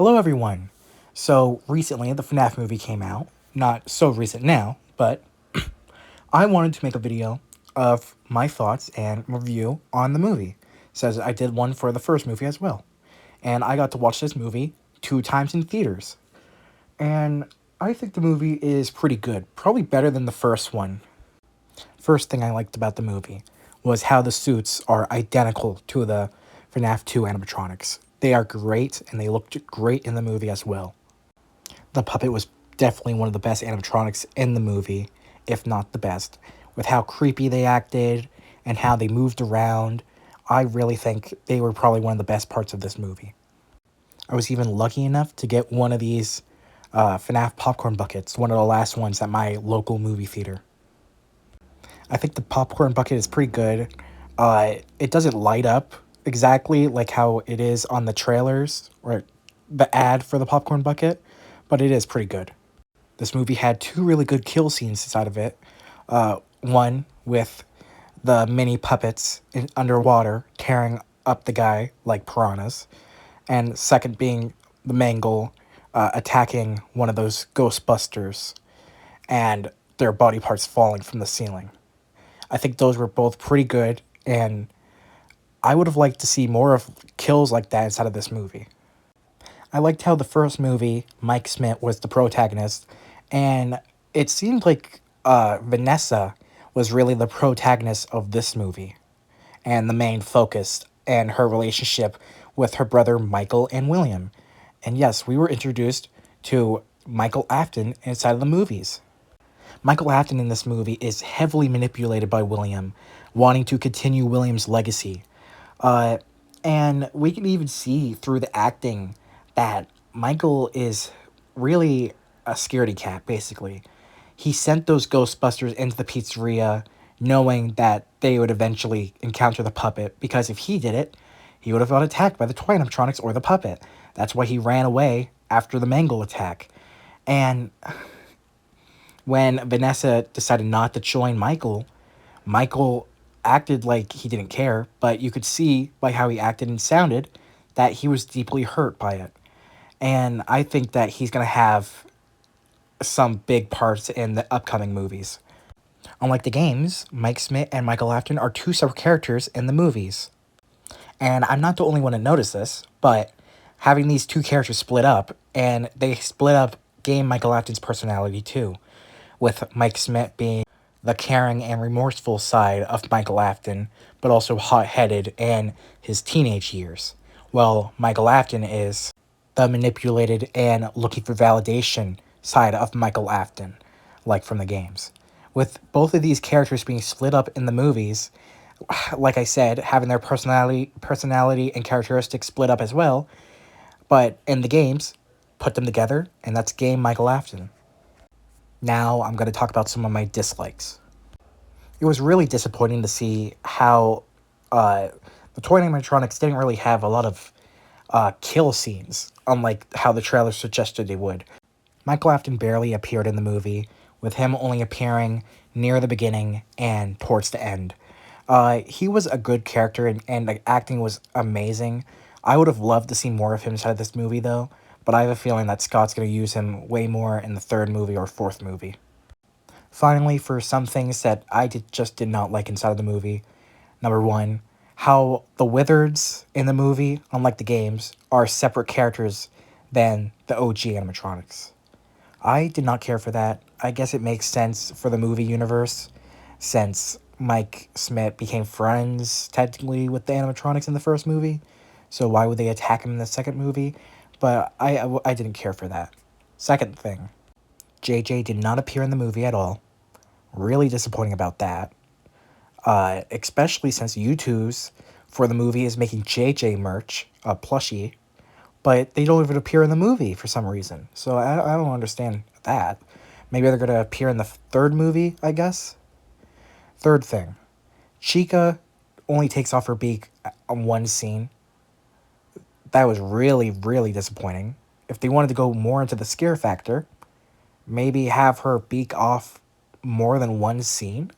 Hello, everyone. So, recently the FNAF movie came out. Not so recent now, but I wanted to make a video of my thoughts and review on the movie. Says I did one for the first movie as well. And I got to watch this movie 2 times in theaters. And I think the movie is pretty good. Probably better than the first one. First thing I liked about the movie was how the suits are identical to the FNAF 2 animatronics. They are great, and they looked great in the movie as well. The puppet was definitely one of the best animatronics in the movie, if not the best, with how creepy they acted and how they moved around. I really think they were probably one of the best parts of this movie. I was even lucky enough to get one of these FNAF popcorn buckets, one of the last ones at my local movie theater. I think the popcorn bucket is pretty good. It doesn't light up exactly like how it is on the trailers or the ad for the popcorn bucket, but it is pretty good. This movie had two really good kill scenes inside of it. One with the mini puppets underwater tearing up the guy like piranhas, and second being the Mangle attacking one of those Ghostbusters and their body parts falling from the ceiling. I think those were both pretty good, and I would have liked to see more of kills like that inside of this movie. I liked how the first movie, Mike Smith was the protagonist, and it seemed like Vanessa was really the protagonist of this movie, and the main focus, and her relationship with her brother Michael and William. And yes, we were introduced to Michael Afton inside of the movies. Michael Afton in this movie is heavily manipulated by William, wanting to continue William's legacy. Uh, and we can even see through the acting that Michael is really a scaredy cat, basically. He sent those Ghostbusters into the pizzeria knowing that they would eventually encounter the puppet, because if he did it, he would have got attacked by the toy animatronics or the puppet. That's why he ran away after the Mangle attack. And when Vanessa decided not to join Michael, Michael acted like he didn't care, but you could see by how he acted and sounded that he was deeply hurt by it. And I think that he's going to have some big parts in the upcoming movies. Unlike the games, Mike Smith and Michael Afton are two separate characters in the movies. And I'm not the only one to notice this, but having these two characters split up, and they split up game Michael Afton's personality too, with Mike Smith being the caring and remorseful side of Michael Afton, but also hot-headed in his teenage years, while Michael Afton is the manipulated and looking for validation side of Michael Afton, like from the games. With both of these characters being split up in the movies, like I said, having their personality and characteristics split up as well, but in the games, put them together, and that's game Michael Afton. Now I'm going to talk about some of my dislikes. It was really disappointing to see how the toy animatronics didn't really have a lot of kill scenes, unlike how the trailer suggested they would. Michael Afton barely appeared in the movie, with him only appearing near the beginning and towards the end. He was a good character, and the acting was amazing. I would have loved to see more of him inside this movie, though, but I have a feeling that Scott's going to use him way more in the third movie or fourth movie. Finally, for some things that I just did not like inside of the movie, number one, how the Wizards in the movie, unlike the games, are separate characters than the OG animatronics. I did not care for that. I guess it makes sense for the movie universe, since Mike Smith became friends, technically, with the animatronics in the first movie, so why would they attack him in the second movie? But I didn't care for that. Second thing, JJ did not appear in the movie at all. Really disappointing about that. Especially since U2's for the movie is making JJ merch, a plushie, but they don't even appear in the movie for some reason. So I don't understand that. Maybe they're going to appear in the third movie, I guess? Third thing, Chica only takes off her beak on one scene. That was really, really disappointing. If they wanted to go more into the scare factor, maybe have her beak off more than one scene.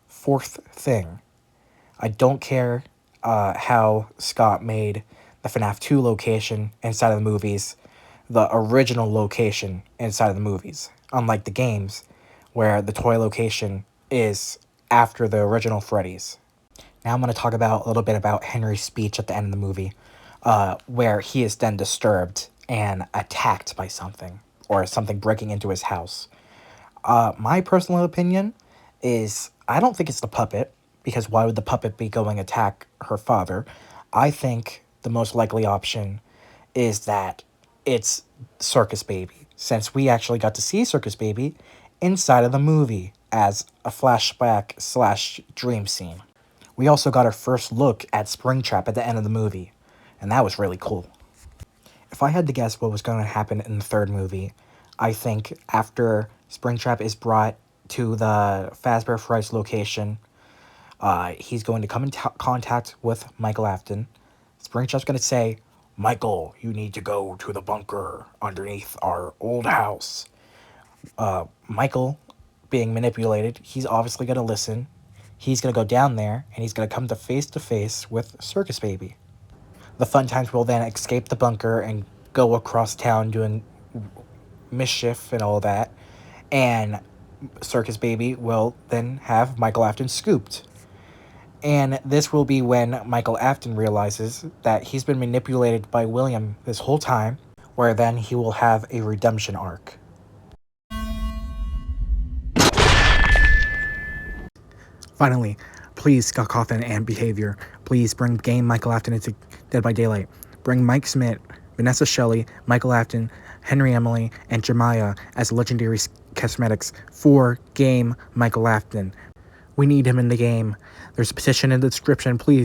Fourth thing, I don't care how Scott made the FNAF 2 location inside of the movies, the original location inside of the movies, unlike the games, where the toy location is after the original Freddy's. Now I'm going to talk about a little bit about Henry's speech at the end of the movie, where he is then disturbed and attacked by something, or something breaking into his house. My personal opinion is I don't think it's the puppet, because why would the puppet be going attack her father? I think the most likely option is that it's Circus Baby, since we actually got to see Circus Baby inside of the movie as a flashback slash dream scene. We also got our first look at Springtrap at the end of the movie, and that was really cool. If I had to guess what was going to happen in the third movie, I think after Springtrap is brought to the Fazbear Frights location, he's going to come in contact with Michael Afton. Springtrap's going to say, "Michael, you need to go to the bunker underneath our old house." Michael, being manipulated, he's obviously going to listen. He's going to go down there, and he's going to come to face with Circus Baby. The Fun Times will then escape the bunker and go across town doing mischief and all that. And Circus Baby will then have Michael Afton scooped. And this will be when Michael Afton realizes that he's been manipulated by William this whole time, where then he will have a redemption arc. Finally, please, Scott Cawthon and Behavior, please bring Game Michael Afton into Dead by Daylight. Bring Mike Smith, Vanessa Shelley, Michael Afton, Henry Emily, and Jemiah as legendary cosmetics for Game Michael Afton. We need him in the game. There's a petition in the description, please.